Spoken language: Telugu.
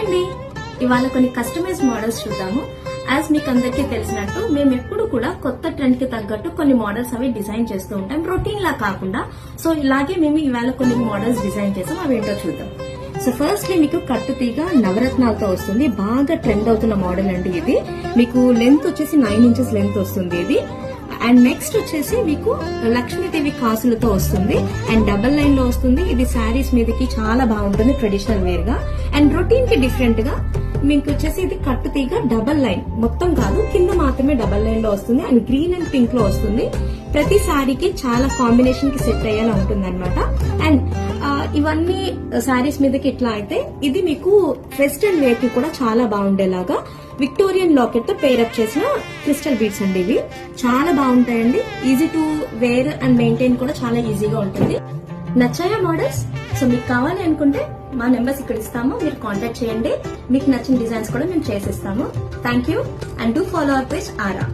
హాయ్ అండి, ఇవాళ కొన్ని కస్టమైజ్ మోడల్స్ చూద్దాము. యాజ్ మీకు అందరికీ తెలిసినట్టు మేము ఎప్పుడు కూడా కొత్త ట్రెండ్ కి తగ్గట్టు కొన్ని మోడల్స్ అవి డిజైన్ చేస్తూ ఉంటాం, రొటీన్ లా కాకుండా. సో ఇలాగే మేము ఇవాళ కొన్ని మోడల్స్ డిజైన్ చేసాం, అవి ఏంటో చూద్దాం. సో ఫస్ట్లీ మీకు కట్టు తీగ నవరత్నాలతో వస్తుంది, బాగా ట్రెండ్ అవుతున్న మోడల్ అండి ఇది. మీకు లెంత్ వచ్చేసి 9 ఇంచెస్ లెంత్ వస్తుంది ఇది. అండ్ నెక్స్ట్ వచ్చేసి మీకు లక్ష్మీదేవి కాసులతో వస్తుంది అండ్ డబల్ లైన్ లో వస్తుంది. ఇది శారీస్ మీదకి చాలా బాగుంటుంది ట్రెడిషనల్ వేర్ గా. అండ్ రొటీన్ కి డిఫరెంట్ గా మీకు వచ్చేసి ఇది కట్టు తీగ డబల్ లైన్, మొత్తం కాదు కింద మాత్రమే డబల్ లైన్ లో వస్తుంది. అండ్ గ్రీన్ అండ్ పింక్ లో వస్తుంది. ప్రతి శారీకి చాలా కాంబినేషన్ కి సెట్ అయ్యేలా ఉంటుంది అనమాట. అండ్ ఇవన్నీ శారీస్ మీదకి ఇట్లా అయితే ఇది మీకు వెస్టర్న్ వేర్ కి కూడా చాలా బాగుండేలాగా విక్టోరియన్ లాకెట్ తో పేరప్ చేసిన క్రిస్టల్ బీడ్స్ అండి. ఇవి చాలా బాగుంటాయండి, easy to wear and maintain కూడా చాలా ఈజీగా ఉంటుంది. నచ్చాయా మోడల్స్? సో మీకు కావాలి అనుకుంటే మా నెంబర్స్ ఇక్కడ ఇస్తాము, మీరు కాంటాక్ట్ చేయండి. మీకు నచ్చిన డిజైన్స్ కూడా మేము చేసిస్తాము. Thank you and do follow our page aura.